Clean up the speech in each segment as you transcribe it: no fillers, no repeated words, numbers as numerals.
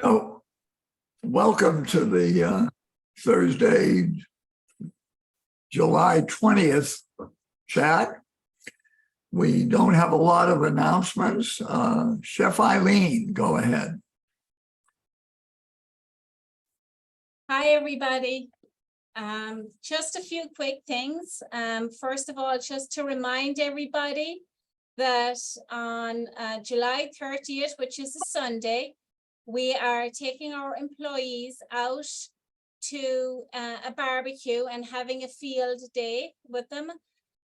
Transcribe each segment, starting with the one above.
Oh, welcome to the Thursday, July 20th chat. We don't have a lot of announcements. Chef Eileen, go ahead. Hi, everybody. Just a few quick things. First of all, just to remind everybody that on July 30th, which is a Sunday, we are taking our employees out to a barbecue and having a field day with them.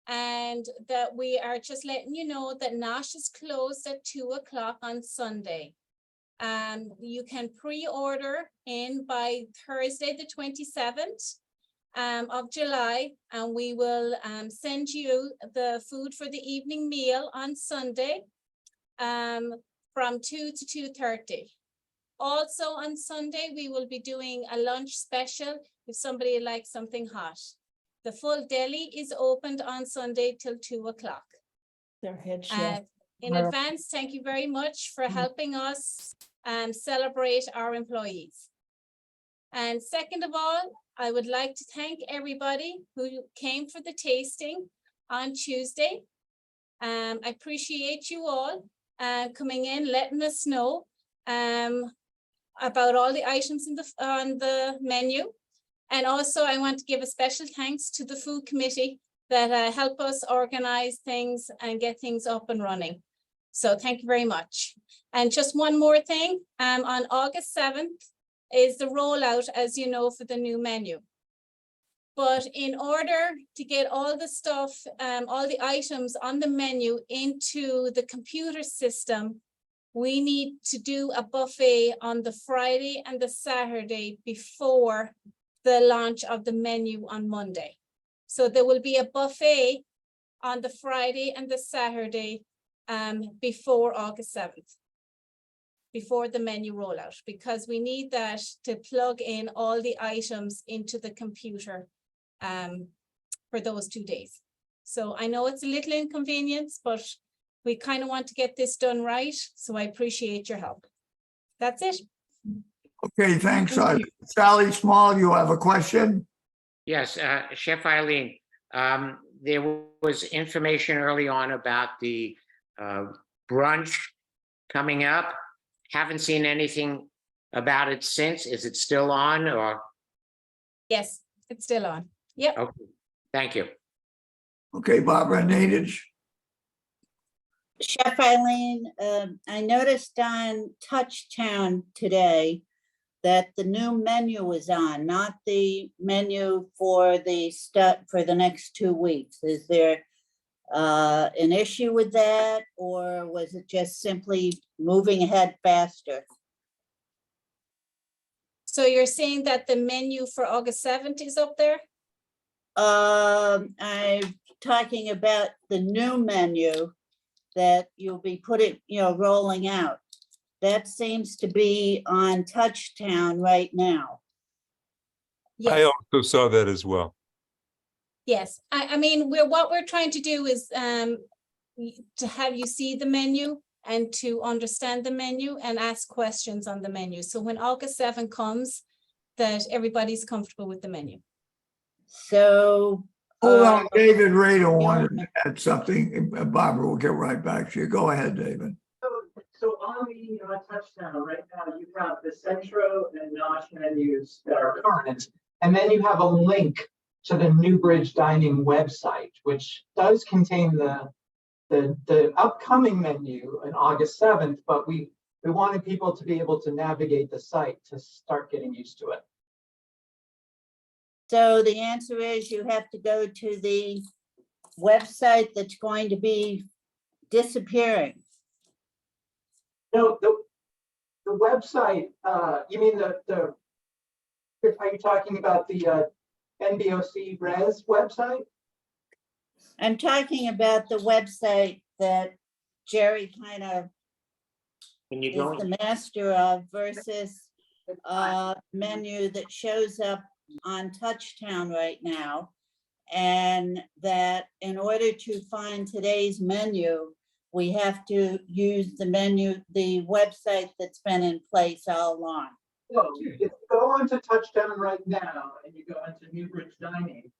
And that we are just letting you know that Nosh is closed at 2 o'clock on Sunday. You can pre-order in by Thursday, the 27th of July, and we will send you the food for the evening meal on Sunday from 2 to 2:30. Also on Sunday, we will be doing a lunch special if somebody likes something hot. The full deli is opened on Sunday till 2 o'clock. Their head chef. In advance, thank you very much for helping us celebrate our employees. And second of all, I would like to thank everybody who came for the tasting on Tuesday. I appreciate you all coming in, letting us know about all the items on the menu. And also I want to give a special thanks to the food committee that help us organize things and get things up and running. So thank you very much. And just one more thing, on August 7th is the rollout, as you know, for the new menu. But in order to get all the stuff, all the items on the menu into the computer system, we need to do a buffet on the Friday and the Saturday before the launch of the menu on Monday. So there will be a buffet on the Friday and the Saturday before August 7th, before the menu rollout, because we need that to plug in all the items into the computer for those 2 days. So I know it's a little inconvenience, but we kind of want to get this done right. So I appreciate your help. That's it. Okay, thanks. Sally Small, you have a question? Yes, Chef Eileen, there was information early on about the brunch coming up. Haven't seen anything about it since. Is it still on or? Yes, it's still on. Yep. Okay, thank you. Okay, Barbara Nadich. Chef Eileen, I noticed on Touchtown today that the new menu was on, not the menu for the next 2 weeks. Is there an issue with that, or was it just simply moving ahead faster? So you're saying that the menu for August 7th is up there? I'm talking about the new menu that you'll be rolling out. That seems to be on Touchtown right now. Yes. I also saw that as well. Yes, I mean, what we're trying to do is to have you see the menu and to understand the menu and ask questions on the menu. So when August 7th comes, that everybody's comfortable with the menu. So Hold on, David Rader wanted to add something. Barbara will get right back to you. Go ahead, David. So on the Touchdown right now, you have the Centro and Nosh menus that are current, and then you have a link to the Newbridge Dining website, which does contain the upcoming menu on August 7th, but we wanted people to be able to navigate the site to start getting used to it. So the answer is you have to go to the website that's going to be disappearing. No, the website, you mean are you talking about the NBOC Res website? I'm talking about the website that Jerry kind of Can you is go? the master of versus a menu that shows up on Touchtown right now. And that in order to find today's menu, we have to use the menu, the website that's been in place all along. No, if you go onto Touchdown right now and you go into Newbridge Dining,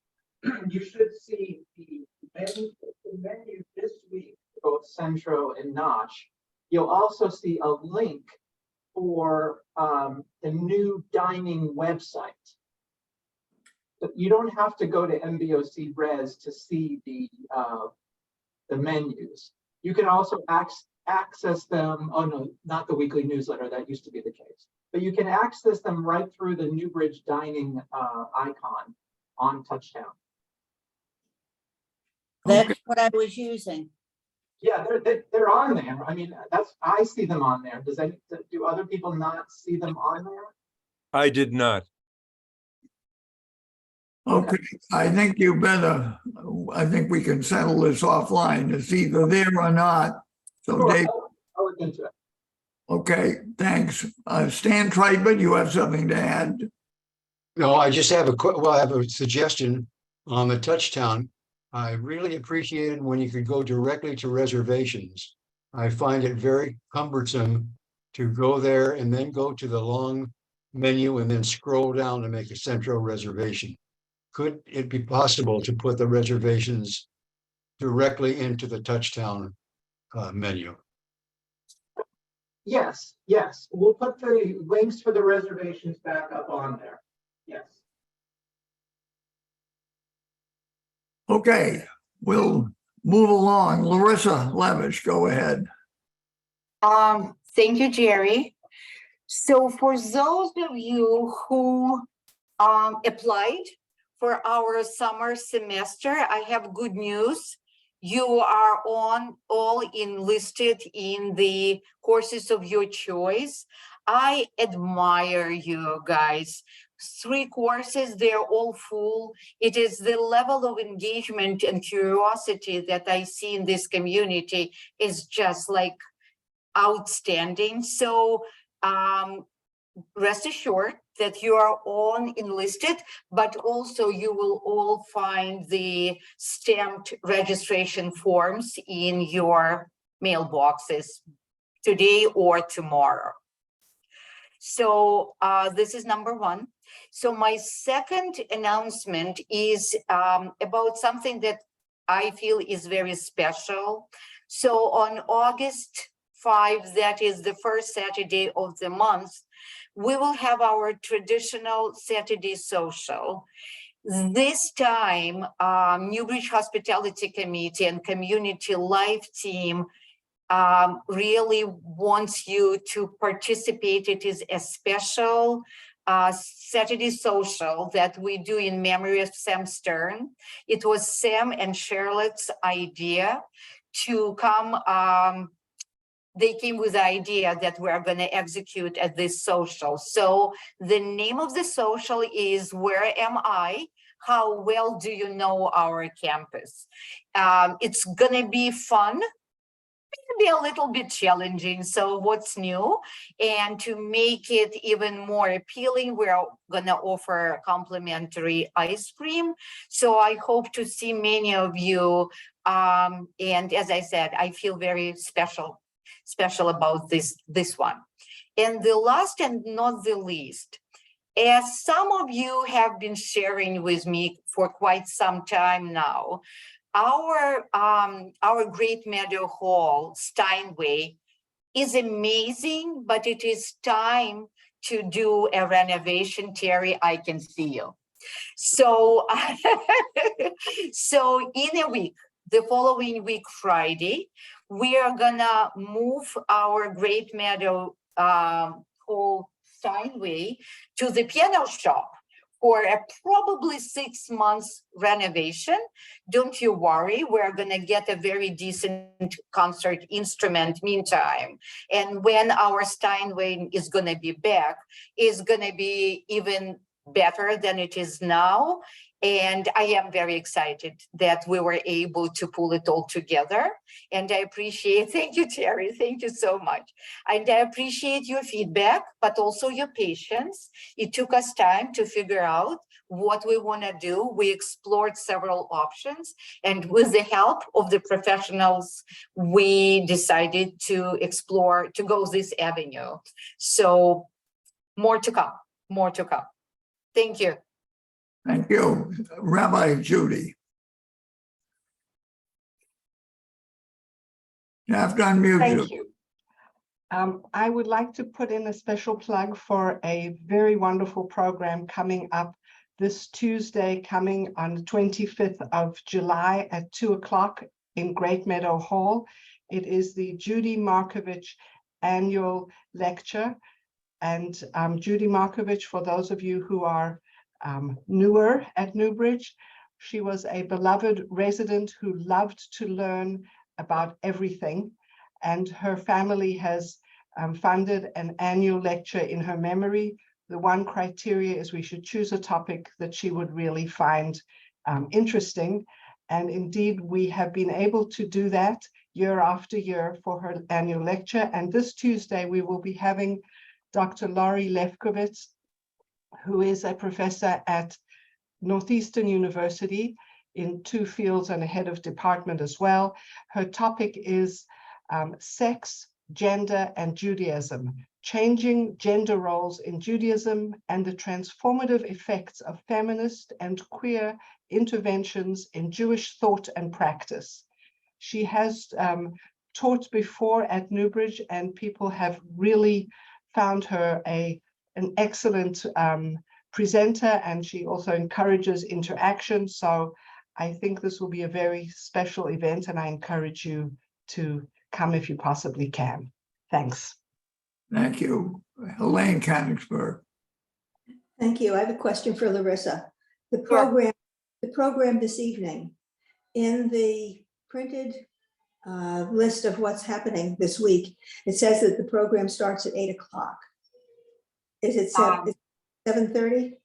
you should see the menu this week, for both Centro and Notch. You'll also see a link for the new dining website. But you don't have to go to MBOC Res to see the menus. You can also access them. Oh no, not the weekly newsletter. That used to be the case. But you can access them right through the Newbridge Dining icon on Touchdown. That's Okay. what I was using. Yeah, they're on there. I mean, I see them on there. Do other people not see them on there? I did not. Okay, I think we can settle this offline. It's either there or not. So Sure, Dave, I'll look into it. okay, thanks. Stan Tribe, you have something to add? No, I just have I have a suggestion on the Touchtown. I really appreciated when you could go directly to reservations. I find it very cumbersome to go there and then go to the long menu and then scroll down to make a Centro reservation. Could it be possible to put the reservations directly into the Touchtown menu? Yes, we'll put the links for the reservations back up on there. Yes. Okay, we'll move along. Larissa Levish, go ahead. Thank you, Jerry. So for those of you who applied for our summer semester, I have good news. You are all enlisted in the courses of your choice. I admire you guys. 3 courses, they're all full. It is the level of engagement and curiosity that I see in this community is just like outstanding. So rest assured that you are all enlisted, but also you will all find the stamped registration forms in your mailboxes today or tomorrow. So this is number 1. So my second announcement is about something that I feel is very special. So on August 5, that is the first Saturday of the month, we will have our traditional Saturday social. This time, Newbridge Hospitality Committee and Community Life Team really wants you to participate. It is a special Saturday social that we do in memory of Sam Stern. It was Sam and Charlotte's idea to come. They came with the idea that we're going to execute at this social. So the name of the social is Where Am I? How well do you know our campus? It's going to be fun. Be a little bit challenging. So what's new? And to make it even more appealing, we're going to offer complimentary ice cream. So I hope to see many of you. And as I said, I feel very special about this one. And the last and not the least, as some of you have been sharing with me for quite some time now, our Great Meadow Hall, Steinway, is amazing, but it is time to do a renovation. Terry, I can see you. So, so in a week, the following week, Friday, we are gonna move our Great Meadow Hall Steinway to the piano shop for a probably 6 months renovation. Don't you worry, we're gonna get a very decent concert instrument meantime. And when our Steinway is gonna be back, it's gonna be even better than it is now. And I am very excited that we were able to pull it all together. And I appreciate, thank you, Terry, thank you so much. And I appreciate your feedback, but also your patience. It took us time to figure out what we want to do. We explored several options, and with the help of the professionals, we decided to explore, to go this avenue. So more to come, more to come. Thank you. Thank you. Rabbi Judy. You have to unmute Thank you. you. I would like to put in a special plug for a very wonderful program coming up this Tuesday, coming on the 25th of July at 2 o'clock in Great Meadow Hall. It is the Judy Markovich Annual Lecture. And Judy Markovich, for those of you who are newer at Newbridge, she was a beloved resident who loved to learn about everything. And her family has funded an annual lecture in her memory. The one criteria is we should choose a topic that she would really find interesting. And indeed, we have been able to do that year after year for her annual lecture. And this Tuesday, we will be having Dr. Laurie Lefkowitz, who is a professor at Northeastern University in 2 fields and a head of department as well. Her topic is sex, gender, and Judaism, changing gender roles in Judaism and the transformative effects of feminist and queer interventions in Jewish thought and practice. She has taught before at Newbridge, and people have really found her an excellent presenter, and she also encourages interaction. So I think this will be a very special event, and I encourage you to come if you possibly can. Thanks. Thank you. Elaine Kanigsberg. Thank you. I have a question for Larissa. The program this evening, in the printed list of what's happening this week, it says that the program starts at 8 o'clock. Is it 7:30?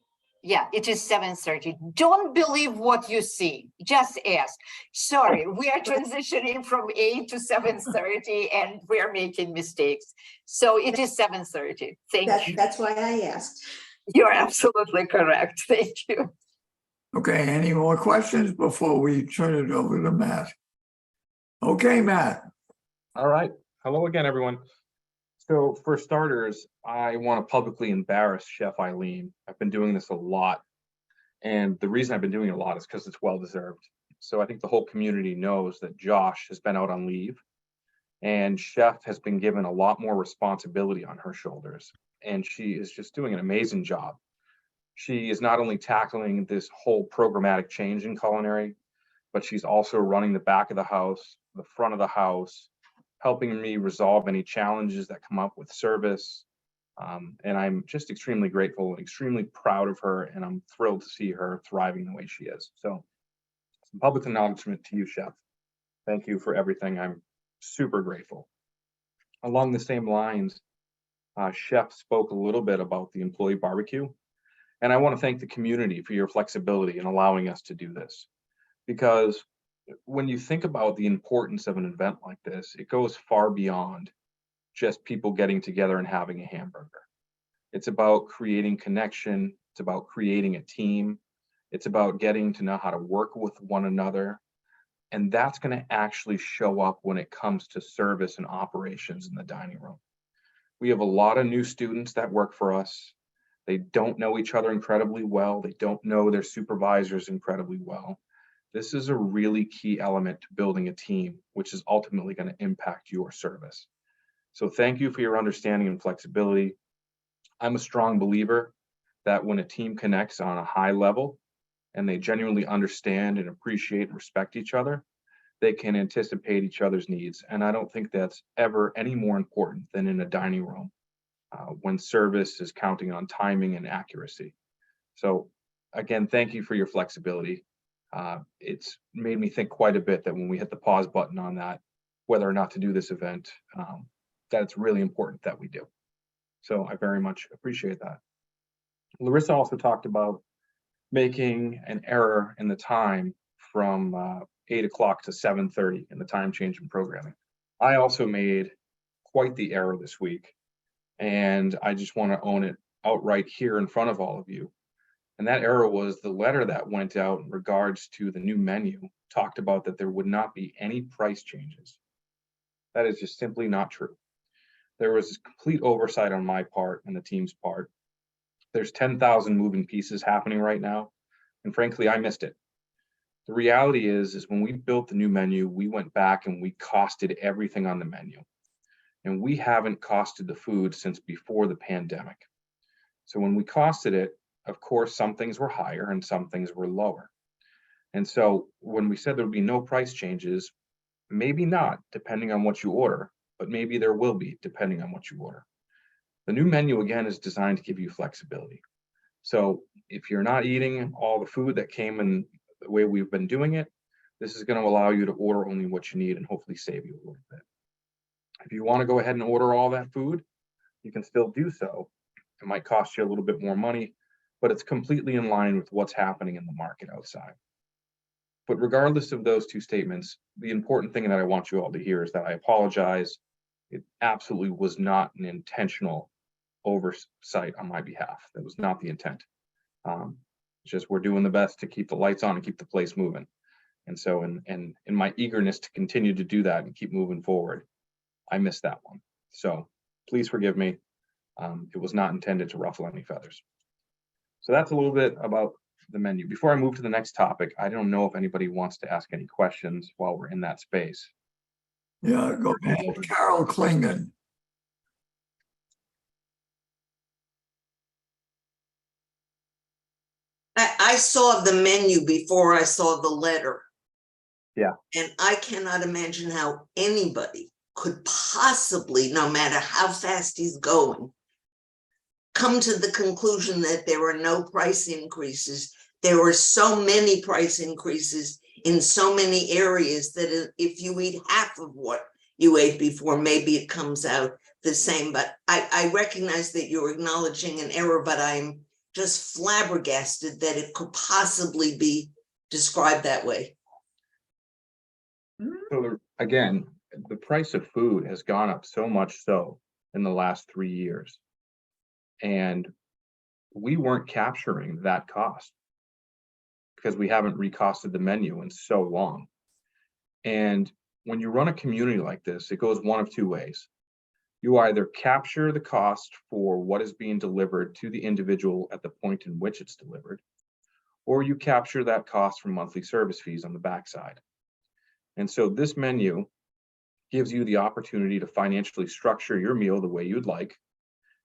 Yeah, it is 7:30. Don't believe what you see. Just ask. Sorry, we are transitioning from 8 to 7:30 and we are making mistakes. So it is 7:30. Thank you. That's why I asked. You're absolutely correct. Thank you. Okay, any more questions before we turn it over to Matt? Okay, Matt. All right. Hello again, everyone. So for starters, I want to publicly embarrass Chef Eileen. I've been doing this a lot. And the reason I've been doing it a lot is because it's well-deserved. So I think the whole community knows that Josh has been out on leave and Chef has been given a lot more responsibility on her shoulders. And she is just doing an amazing job. She is not only tackling this whole programmatic change in culinary, but she's also running the back of the house, the front of the house, helping me resolve any challenges that come up with service. And I'm just extremely grateful and extremely proud of her, and I'm thrilled to see her thriving the way she is. So some public acknowledgement to you, Chef. Thank you for everything. I'm super grateful. Along the same lines, Chef spoke a little bit about the employee barbecue, and I want to thank the community for your flexibility in allowing us to do this. Because when you think about the importance of an event like this, it goes far beyond just people getting together and having a hamburger. It's about creating connection. It's about creating a team. It's about getting to know how to work with one another. And that's going to actually show up when it comes to service and operations in the dining room. We have a lot of new students that work for us. They don't know each other incredibly well. They don't know their supervisors incredibly well. This is a really key element to building a team, which is ultimately going to impact your service. So thank you for your understanding and flexibility. I'm a strong believer that when a team connects on a high level and they genuinely understand and appreciate and respect each other, they can anticipate each other's needs. And I don't think that's ever any more important than in a dining room when service is counting on timing and accuracy. So again, thank you for your flexibility. It's made me think quite a bit that when we hit the pause button on that, whether or not to do this event, that it's really important that we do. So I very much appreciate that. Larissa also talked about making an error in the time from 8 o'clock to 7:30 in the time change in programming. I also made quite the error this week, and I just want to own it outright here in front of all of you. And that error was the letter that went out in regards to the new menu talked about that there would not be any price changes. That is just simply not true. There was complete oversight on my part and the team's part. There's 10,000 moving pieces happening right now, and frankly, I missed it. The reality is when we built the new menu, we went back and we costed everything on the menu. And we haven't costed the food since before the pandemic. So when we costed it, of course, some things were higher and some things were lower. And so when we said there would be no price changes, maybe not, depending on what you order, but maybe there will be, depending on what you order. The new menu, again, is designed to give you flexibility. So if you're not eating all the food that came in the way we've been doing it, this is going to allow you to order only what you need and hopefully save you a little bit. If you want to go ahead and order all that food, you can still do so. It might cost you a little bit more money, but it's completely in line with what's happening in the market outside. But regardless of those two statements, the important thing that I want you all to hear is that I apologize. It absolutely was not an intentional oversight on my behalf. That was not the intent. It's just we're doing the best to keep the lights on and keep the place moving. And so in my eagerness to continue to do that and keep moving forward, I missed that one. So please forgive me. It was not intended to ruffle any feathers. So that's a little bit about the menu. Before I move to the next topic, I don't know if anybody wants to ask any questions while we're in that space. Yeah, go ahead. Carol Klingon. I saw the menu before I saw the letter. Yeah. And I cannot imagine how anybody could possibly, no matter how fast he's going, come to the conclusion that there are no price increases. There are so many price increases in so many areas that if you eat half of what you ate before, maybe it comes out the same. But I recognize that you're acknowledging an error, but I'm just flabbergasted that it could possibly be described that way. So again, the price of food has gone up so much so in the last 3 years. And we weren't capturing that cost because we haven't recosted the menu in so long. And when you run a community like this, it goes one of two ways. You either capture the cost for what is being delivered to the individual at the point in which it's delivered, or you capture that cost from monthly service fees on the backside. And so this menu gives you the opportunity to financially structure your meal the way you'd like.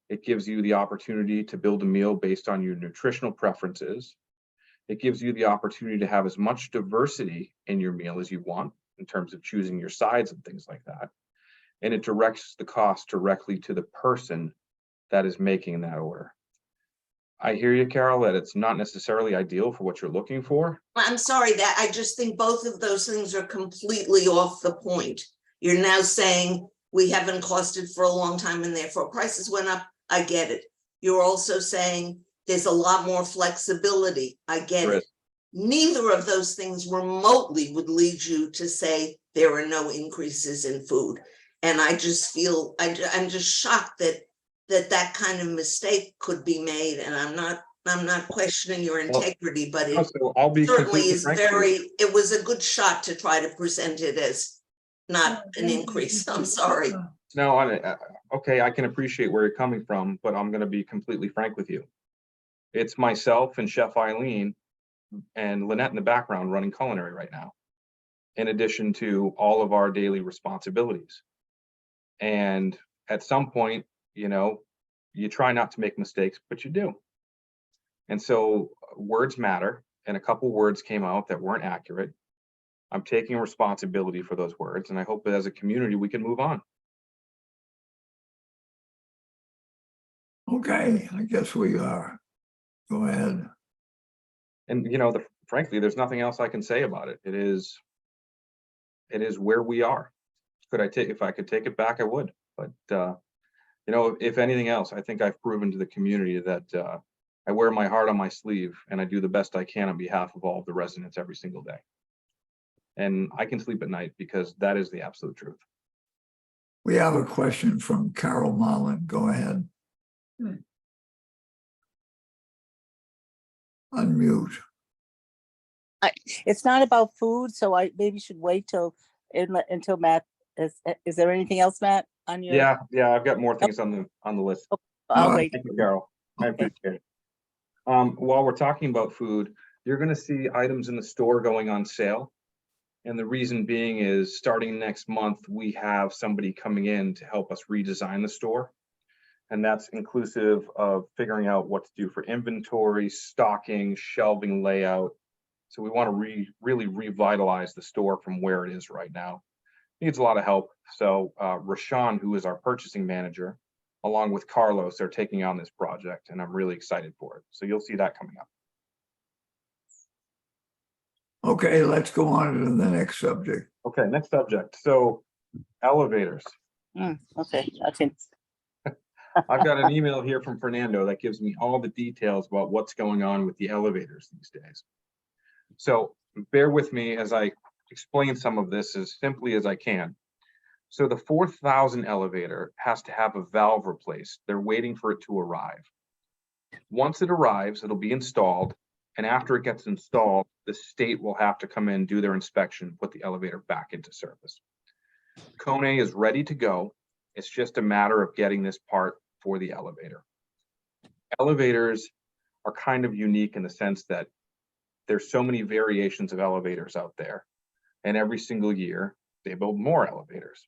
It gives you the opportunity to build a meal based on your nutritional preferences. It gives you the opportunity to have as much diversity in your meal as you want in terms of choosing your sides and things like that. And it directs the cost directly to the person that is making that order. I hear you, Carol, that it's not necessarily ideal for what you're looking for. I'm sorry that I just think both of those things are completely off the point. You're now saying we haven't costed for a long time and therefore prices went up. I get it. You're also saying there's a lot more flexibility. I get it. Neither of those things remotely would lead you to say there are no increases in food. And I just feel, I'm just shocked that kind of mistake could be made. And I'm not questioning your integrity, but it certainly is it was a good shot to try to present it as not an increase. I'm sorry. No, okay, I can appreciate where you're coming from, but I'm going to be completely frank with you. It's myself and Chef Eileen and Lynette in the background running culinary right now, in addition to all of our daily responsibilities. And at some point, you know, you try not to make mistakes, but you do. And so words matter, and a couple words came out that weren't accurate. I'm taking responsibility for those words, and I hope that as a community we can move on. Okay, I guess we are. Go ahead. And you know, frankly, there's nothing else I can say about it. It is where we are. If I could take it back, I would. But you know, if anything else, I think I've proven to the community that I wear my heart on my sleeve and I do the best I can on behalf of all of the residents every single day. And I can sleep at night because that is the absolute truth. We have a question from Carol Mullen. Go ahead. Unmute. It's not about food, so I maybe should wait until Matt, is there anything else, Matt, on your? Yeah, I've got more things on the list. I'll No, wait. Thank you, Carol. I appreciate it. While we're talking about food, you're gonna see items in the store going on sale. And the reason being is starting next month, we have somebody coming in to help us redesign the store. And that's inclusive of figuring out what to do for inventory, stocking, shelving layout. So we want to really revitalize the store from where it is right now. Needs a lot of help. So Rashawn, who is our purchasing manager, along with Carlos, are taking on this project, and I'm really excited for it. So you'll see that coming up. Okay, let's go on to the next subject. Okay, next subject. So elevators. Okay, okay. I've got an email here from Fernando that gives me all the details about what's going on with the elevators these days. So bear with me as I explain some of this as simply as I can. So the 4,000 elevator has to have a valve replaced. They're waiting for it to arrive. Once it arrives, it'll be installed. And after it gets installed, the state will have to come in, do their inspection, put the elevator back into service. Kone is ready to go. It's just a matter of getting this part for the elevator. Elevators are kind of unique in the sense that there's so many variations of elevators out there. And every single year, they build more elevators.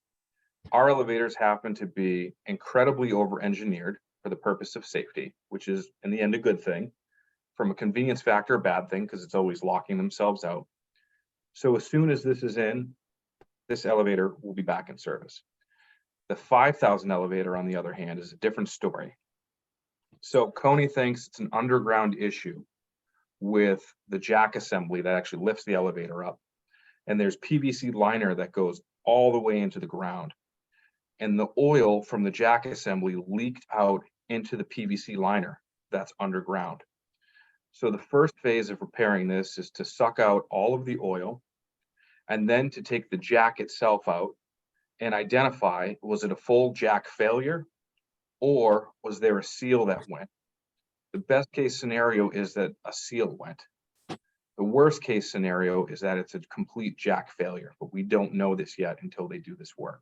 Our elevators happen to be incredibly over-engineered for the purpose of safety, which is in the end a good thing. From a convenience factor, a bad thing, because it's always locking themselves out. So as soon as this is in, this elevator will be back in service. The 5,000 elevator, on the other hand, is a different story. So Kone thinks it's an underground issue with the jack assembly that actually lifts the elevator up. And there's PVC liner that goes all the way into the ground. And the oil from the jack assembly leaked out into the PVC liner that's underground. So the first phase of repairing this is to suck out all of the oil and then to take the jack itself out and identify, was it a full jack failure or was there a seal that went? The best case scenario is that a seal went. The worst case scenario is that it's a complete jack failure, but we don't know this yet until they do this work.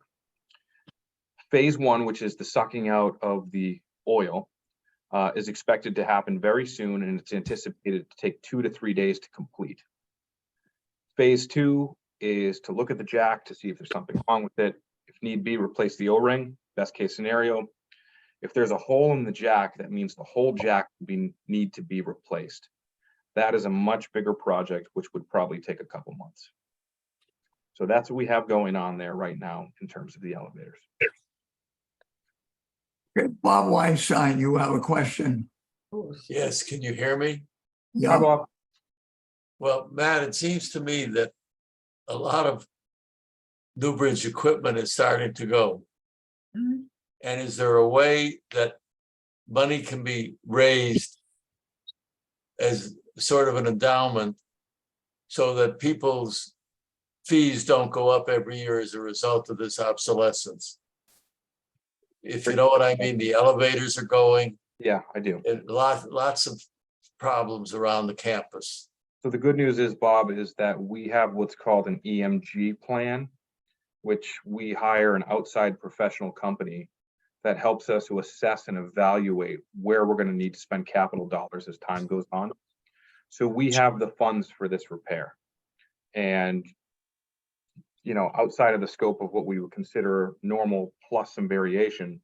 Phase one, which is the sucking out of the oil, is expected to happen very soon, and it's anticipated to take 2 to 3 days to complete. Phase two is to look at the jack to see if there's something wrong with it. If need be, replace the O-ring, best case scenario. If there's a hole in the jack, that means the whole jack need to be replaced. That is a much bigger project, which would probably take a couple months. So that's what we have going on there right now in terms of the elevators. Okay, Bob Weinstein, you have a question? Yes, can you hear me? Hi, Yeah, Bob. Well, Matt, it seems to me that a lot of Newbridge equipment is starting to go. And is there a way that money can be raised as sort of an endowment so that people's fees don't go up every year as a result of this obsolescence? If you know what I mean, the elevators are going, Yeah, I do. and lots of problems around the campus. So the good news is, Bob, is that we have what's called an EMG plan, which we hire an outside professional company that helps us to assess and evaluate where we're going to need to spend capital dollars as time goes on. So we have the funds for this repair. And, you know, outside of the scope of what we would consider normal plus some variation,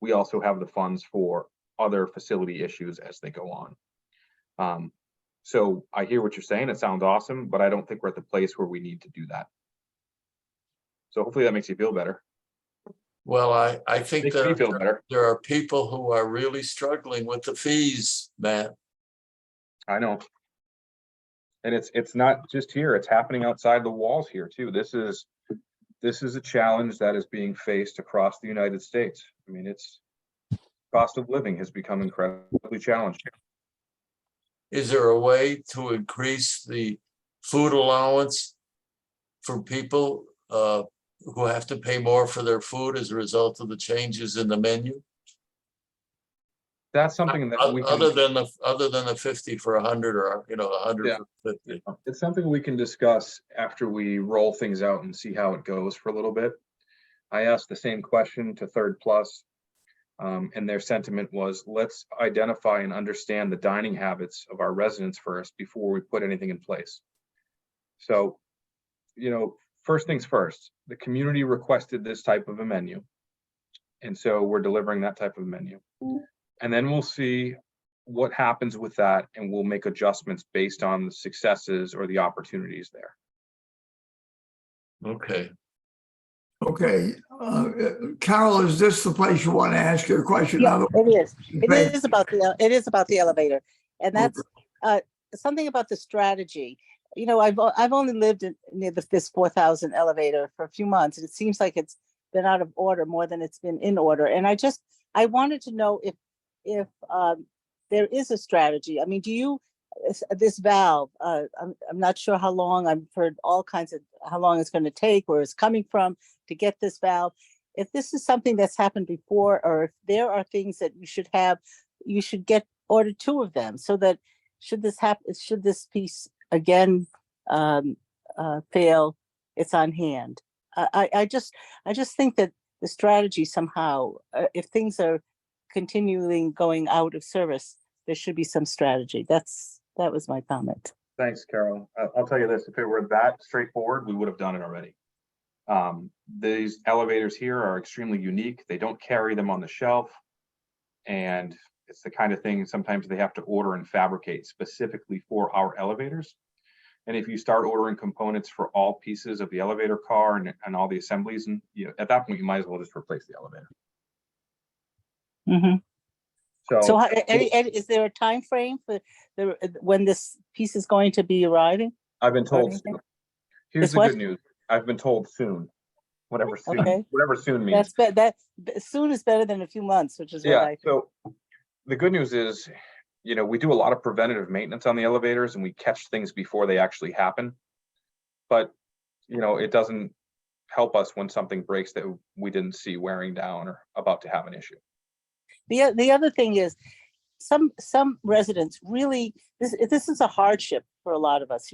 we also have the funds for other facility issues as they go on. So I hear what you're saying. It sounds awesome, but I don't think we're at the place where we need to do that. So hopefully that makes you feel better. Well, I think Makes me feel better. there are people who are really struggling with the fees, Matt. I know. And it's not just here, it's happening outside the walls here too. This is a challenge that is being faced across the United States. I mean, cost of living has become incredibly challenging. is there a way to increase the food allowance for people who have to pay more for their food as a result of the changes in the menu? That's something that we Other can, than the 50 for 100 or, 100 Yeah. for 50. it's something we can discuss after we roll things out and see how it goes for a little bit. I asked the same question to Third Plus, and their sentiment was, let's identify and understand the dining habits of our residents first before we put anything in place. So, first things first, the community requested this type of a menu. And so we're delivering that type of menu. And then we'll see what happens with that, and we'll make adjustments based on the successes or the opportunities there. Okay. Okay, Carol, is this the place you want to ask your question? Yeah, it is. It Thank- is about the elevator. And that's something about the strategy. I've only lived near this 4,000 elevator for a few months, and it seems like it's been out of order more than it's been in order. And I wanted to know if there is a strategy. I mean, this valve, I'm not sure how long, I've heard all kinds of how long it's going to take, where it's coming from to get this valve. If this is something that's happened before, or if there are things that you should order 2 of them, so that should this piece again fail, it's on hand. I just think that the strategy somehow, if things are continually going out of service, there should be some strategy. That was my comment. Thanks, Carol. I'll tell you this, if it were that straightforward, we would have done it already. These elevators here are extremely unique. They don't carry them on the shelf. And it's the kind of thing sometimes they have to order and fabricate specifically for our elevators. And if you start ordering components for all pieces of the elevator car and all the assemblies, and at that point, you might as well just replace the elevator. Mm-hmm. So is there a time frame for when this piece is going to be arriving? I've been told anything? soon. Here's It's the what? good news. I've been told soon. Whatever soon, Okay. whatever soon means. That soon is better than a few months, which is what Yeah. I think. So the good news is, we do a lot of preventative maintenance on the elevators, and we catch things before they actually happen. But it doesn't help us when something breaks that we didn't see wearing down or about to have an issue. The other thing is, some residents really, this is a hardship for a lot of us,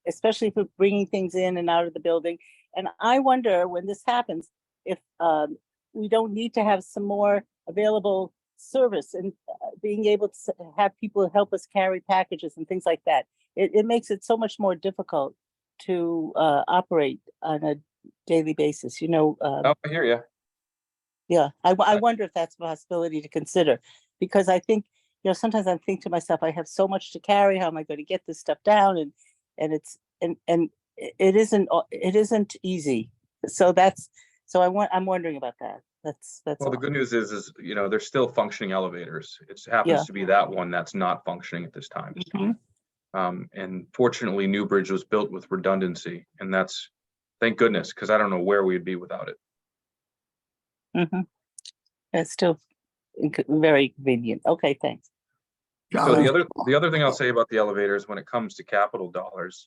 especially for bringing things in and out of the building. And I wonder, when this happens, if we don't need to have some more available service and being able to have people help us carry packages and things like that. It makes it so much more difficult to operate on a daily basis. Oh, I hear you. Yeah, I wonder if that's a possibility to consider, because I think, sometimes I think to myself, I have so much to carry. How am I going to get this stuff down? And it isn't easy. So I'm wondering about that. That's Well, all. the good news is they're still functioning elevators. It happens Yeah. to be that one that's not functioning at this time. Mhm. And fortunately, Newbridge was built with redundancy, and that's, thank goodness, because I don't know where we'd be without it. Mhm. It's still very convenient. Okay, thanks. So the other thing I'll say about the elevators, when it comes to capital dollars,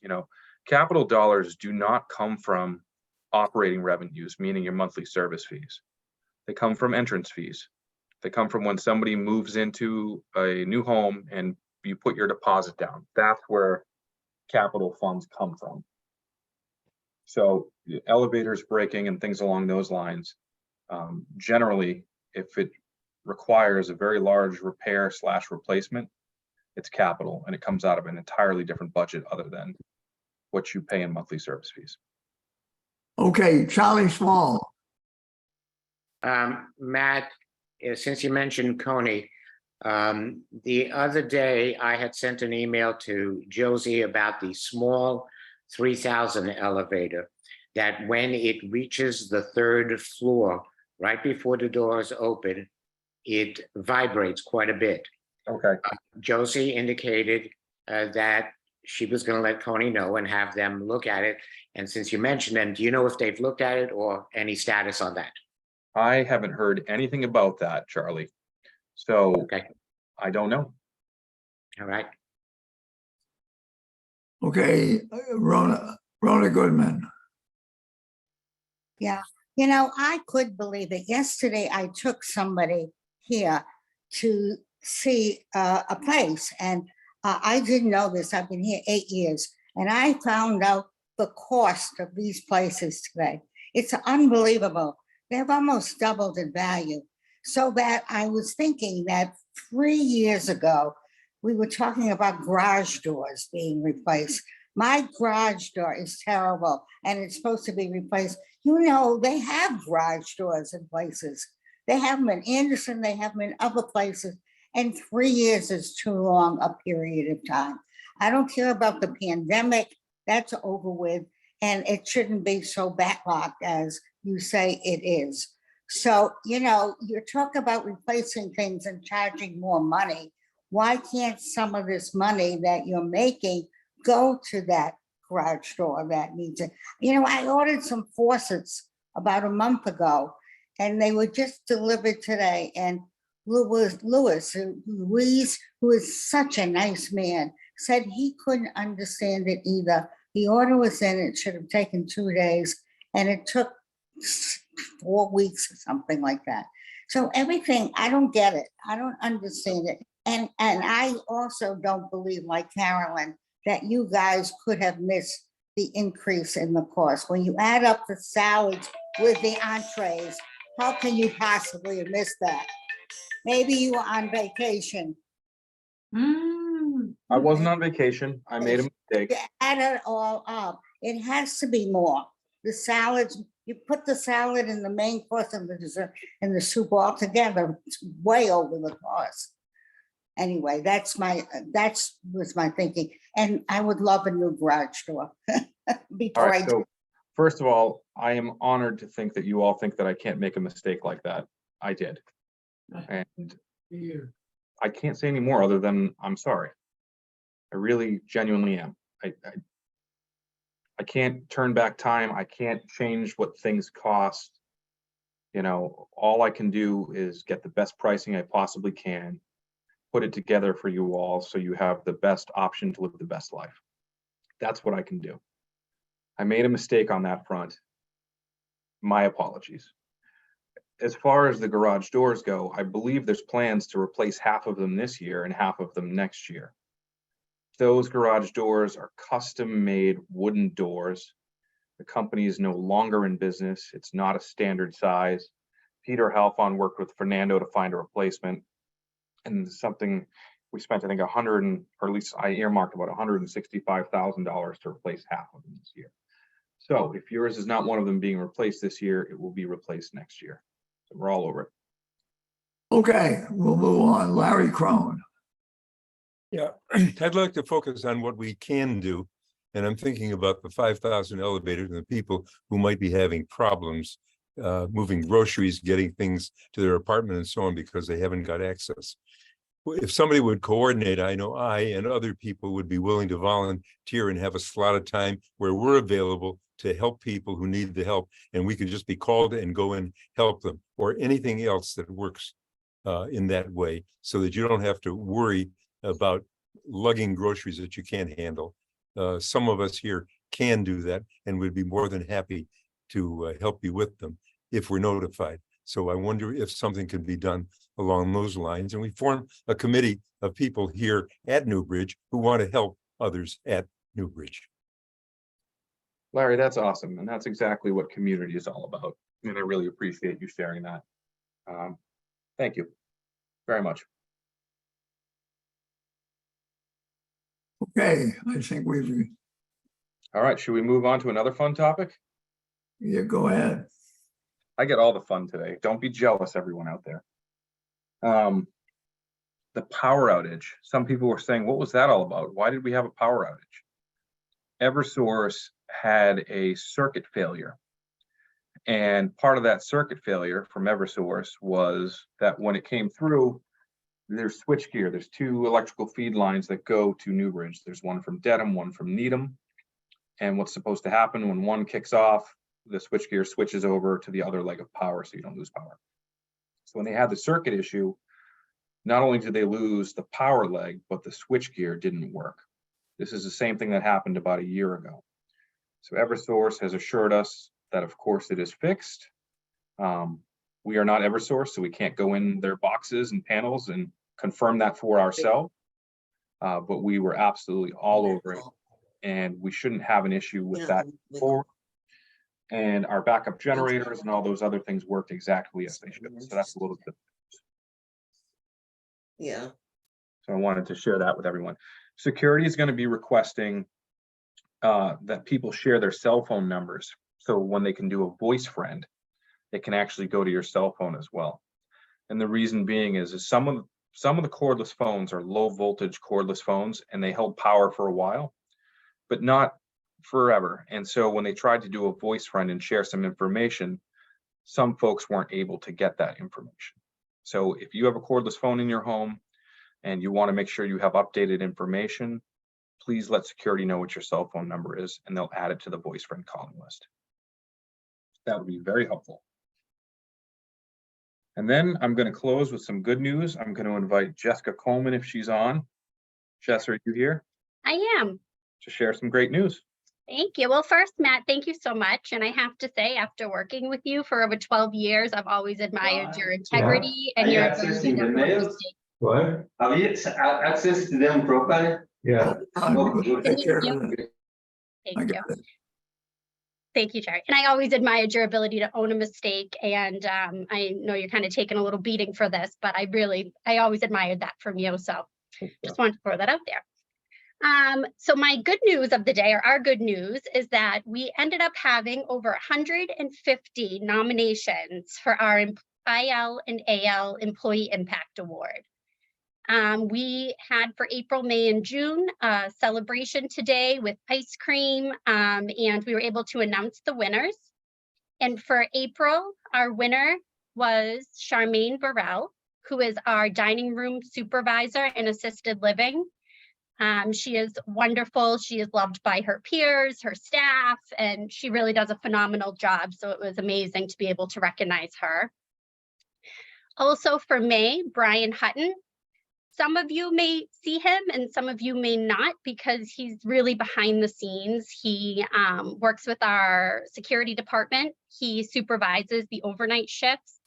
capital dollars do not come from operating revenues, meaning your monthly service fees. They come from entrance fees. They come from when somebody moves into a new home and you put your deposit down. That's where capital funds come from. So the elevators breaking and things along those lines, generally, if it requires a very large repair / replacement, it's capital, and it comes out of an entirely different budget other than what you pay in monthly service fees. Okay, Charlie Small. Matt, since you mentioned Coney, the other day I had sent an email to Josie about the small 3,000 elevator, that when it reaches the 3rd floor, right before the doors open, it vibrates quite a bit. Okay. Josie indicated that she was going to let Coney know and have them look at it. And since you mentioned them, do you know if they've looked at it or any status on that? I haven't heard anything about that, Charlie. So Okay. I don't know. All right. Okay, Rona Goodman. Yeah, I could believe it. Yesterday, I took somebody here to see a place, and I didn't know this. I've been here 8 years, and I found out the cost of these places today. It's unbelievable. They've almost doubled in value. So that I was thinking that 3 years ago, we were talking about garage doors being replaced. My garage door is terrible, and it's supposed to be replaced. They have garage doors in places. They have them in Anderson, they have them in other places, and 3 years is too long a period of time. I don't care about the pandemic, that's over with, and it shouldn't be so backlogged as you say it is. So, you're talking about replacing things and charging more money. Why can't some of this money that you're making go to that garage door that needs it? I ordered some faucets about a month ago, and they were just delivered today. And Louise, who is such a nice man, said he couldn't understand it either. The order was in, it should have taken 2 days, and it took 4 weeks or something like that. So everything, I don't get it. I don't understand it. And I also don't believe, like Carolyn, that you guys could have missed the increase in the cost. When you add up the salads with the entrees, how can you possibly have missed that? Maybe you were on vacation. I wasn't on vacation. I made a mistake. To add it all up, it has to be more. The salads, you put the salad in the main course and the dessert and the soup all together, it's way over the cost. Anyway, that was my thinking. And I would love a new garage door. All Before right, so first of all, I am honored to think that you all think that I can't make a mistake like that. I did. And I can't say any more other than I'm sorry. I really genuinely am. I can't turn back time. I can't change what things cost. All I can do is get the best pricing I possibly can, put it together for you all so you have the best option to live the best life. That's what I can do. I made a mistake on that front. My apologies. As far as the garage doors go, I believe there's plans to replace half of them this year and half of them next year. Those garage doors are custom-made wooden doors. The company is no longer in business. It's not a standard size. Peter Halfon worked with Fernando to find a replacement. And something we spent, I think, or at least I earmarked about $165,000 to replace half of them this year. So if yours is not one of them being replaced this year, it will be replaced next year. So we're all over it. Okay, we'll move on. Larry Crone. Yeah, I'd like to focus on what we can do. And I'm thinking about the 5,000 elevators and the people who might be having problems moving groceries, getting things to their apartment and so on because they haven't got access. If somebody would coordinate, I know I and other people would be willing to volunteer and have a slot of time where we're available to help people who need the help, and we could just be called and go and help them, or anything else that works in that way, so that you don't have to worry about lugging groceries that you can't handle. Some of us here can do that, and we'd be more than happy to help you with them if we're notified. So I wonder if something can be done along those lines. And we form a committee of people here at Newbridge who want to help others at Newbridge. Larry, that's awesome. And that's exactly what community is all about. And I really appreciate you sharing that. Thank you very much. Okay, I think we've. All right, should we move on to another fun topic? Yeah, go ahead. I get all the fun today. Don't be jealous, everyone out there. The power outage. Some people were saying, what was that all about? Why did we have a power outage? Eversource had a circuit failure. And part of that circuit failure from Eversource was that when it came through, there's switchgear. There's two electrical feed lines that go to Newbridge. There's one from Dedham, one from Needham. And what's supposed to happen when one kicks off, the switchgear switches over to the other leg of power so you don't lose power. So when they had the circuit issue, not only did they lose the power leg, but the switchgear didn't work. This is the same thing that happened about a year ago. So Eversource has assured us that, of course, it is fixed. We are not Eversource, so we can't go in their boxes and panels and confirm that for ourselves. But we were absolutely all over it, and we shouldn't have an issue with that forward. And our backup generators and all those other things worked exactly as they should. So that's a little bit. Yeah. So I wanted to share that with everyone. Security is going to be requesting that people share their cell phone numbers. So when they can do a voice friend, it can actually go to your cell phone as well. And the reason being is some of the cordless phones are low voltage cordless phones, and they held power for a while, but not forever. And so when they tried to do a voice friend and share some information, some folks weren't able to get that information. So if you have a cordless phone in your home and you want to make sure you have updated information, please let security know what your cell phone number is, and they'll add it to the voice friend calling list. That would be very helpful. And then I'm going to close with some good news. I'm going to invite Jessica Coleman if she's on. Jess, are you here I am. to share some great news? Thank you. Well, first, Matt, thank you so much. And I have to say, after working with you for over 12 years, I've always admired your integrity and your ability to mails? What? Have you access to them properly? Yeah. Take care of it. I Thank you. got it. Thank you, Terry. And I always admired your ability to own a mistake. And I know you're kind of taking a little beating for this, but I always admired that from you. So just wanted to throw that out there. So my good news of the day, or our good news, is that we ended up having over 150 nominations for our IL and AL Employee Impact Award. We had for April, May, and June a celebration today with ice cream, and we were able to announce the winners. And for April, our winner was Charmaine Burrell, who is our dining room supervisor in assisted living. She is wonderful. She is loved by her peers, her staff, and she really does a phenomenal job. So it was amazing to be able to recognize her. Also for May, Brian Hutton. Some of you may see him and some of you may not, because he's really behind the scenes. He works with our security department. He supervises the overnight shifts,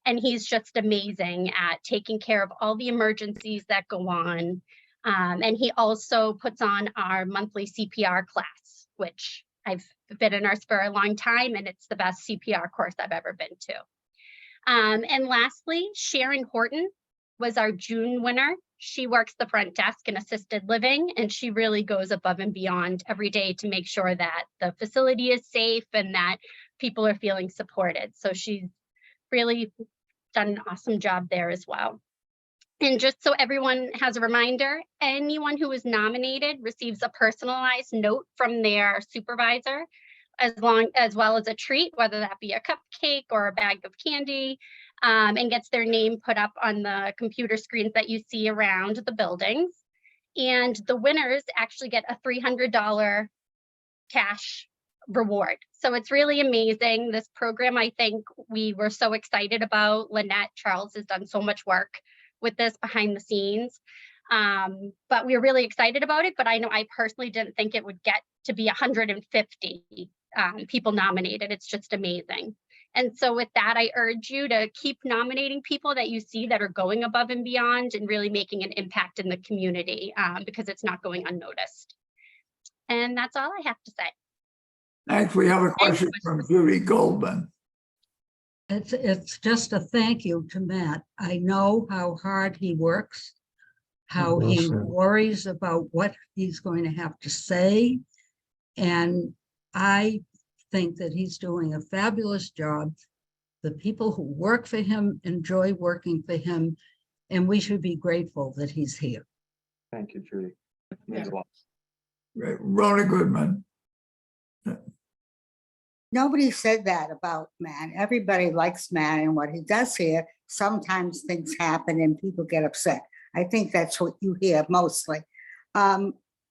and he's just amazing at taking care of all the emergencies that go on. And he also puts on our monthly CPR class, which I've been a nurse for a long time, and it's the best CPR course I've ever been to. And lastly, Sharon Horton was our June winner. She works the front desk in assisted living, and she really goes above and beyond every day to make sure that the facility is safe and that people are feeling supported. So she's really done an awesome job there as well. And just so everyone has a reminder, anyone who is nominated receives a personalized note from their supervisor, as well as a treat, whether that be a cupcake or a bag of candy, and gets their name put up on the computer screens that you see around the buildings. And the winners actually get a $300 cash reward. So it's really amazing. This program, I think we were so excited about. Lynette Charles has done so much work with this behind the scenes. But we were really excited about it. But I know I personally didn't think it would get to be 150 people nominated. It's just amazing. And so with that, I urge you to keep nominating people that you see that are going above and beyond and really making an impact in the community, because it's not going unnoticed. And that's all I have to say. Thanks. We have a question from Judy Goldman. It's just a thank you to Matt. I know how hard he works, how he worries about what he's going to have to say. And I think that he's doing a fabulous job. The people who work for him enjoy working for him, and we should be grateful that he's here. Thank you, Judy. It means a lot. Rhoda Goodman. Nobody said that about Matt. Everybody likes Matt and what he does here. Sometimes things happen and people get upset. I think that's what you hear mostly.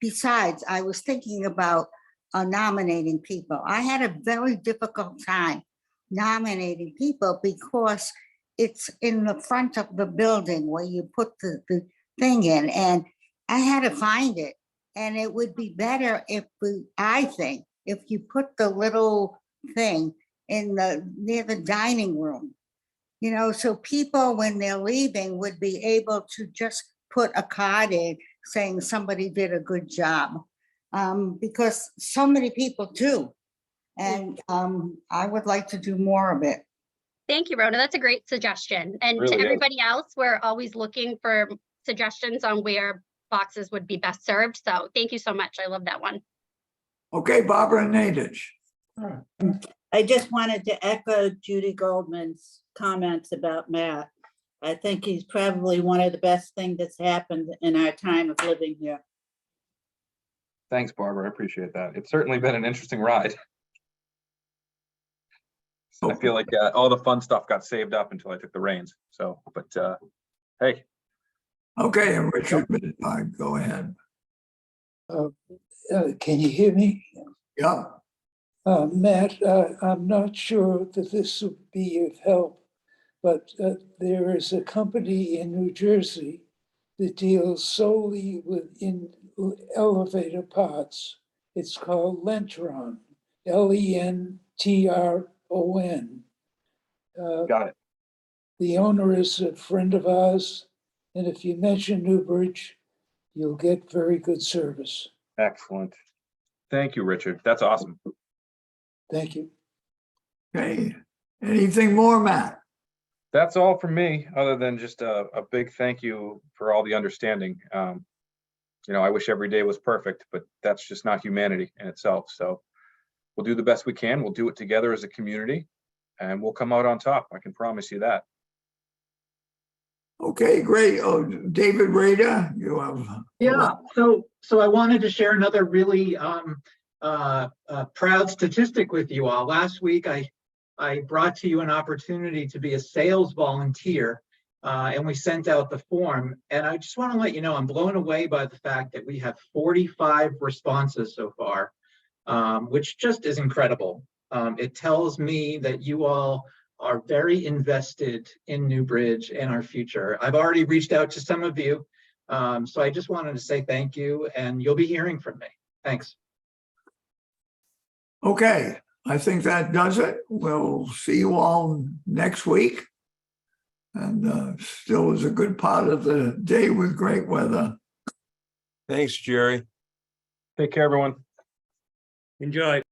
Besides, I was thinking about nominating people. I had a very difficult time nominating people because it's in the front of the building where you put the thing in, and I had to find it. And it would be better if I think, if you put the little thing near the dining room, so people, when they're leaving, would be able to just put a card in saying somebody did a good job. Because so many people do. And I would like to do more of it. Thank you, Rhoda. That's a great suggestion. And Really to is. everybody else, we're always looking for suggestions on where boxes would be best served. So thank you so much. I love that one. Okay, Barbara Nadich. I just wanted to echo Judy Goldman's comments about Matt. I think he's probably one of the best things that's happened in our time of living here. Thanks, Barbara. I appreciate that. It's certainly been an interesting ride. I feel like all the fun stuff got saved up until I took the reins. So, but hey. Okay, and Richard, go ahead. Can you hear me? Yeah. Matt, I'm not sure that this would be of help, but there is a company in New Jersey that deals solely in elevator parts. It's called Lentron, Lentron. Got it. The owner is a friend of ours, and if you mention Newbridge, you'll get very good service. Excellent. Thank you, Richard. That's awesome. Thank you. Okay, anything more, Matt? That's all from me, other than just a big thank you for all the understanding. I wish every day was perfect, but that's just not humanity in itself. So we'll do the best we can. We'll do it together as a community, and we'll come out on top. I can promise you that. Okay, great. Oh, David Rader, you have. Yeah, so I wanted to share another really proud statistic with you all. Last week, I brought to you an opportunity to be a sales volunteer, and we sent out the form. And I just want to let you know, I'm blown away by the fact that we have 45 responses so far, which just is incredible. It tells me that you all are very invested in Newbridge and our future. I've already reached out to some of you, so I just wanted to say thank you, and you'll be hearing from me. Thanks. Okay, I think that does it. We'll see you all next week. And still is a good part of the day with great weather. Thanks, Jerry. Take care, everyone. Enjoy.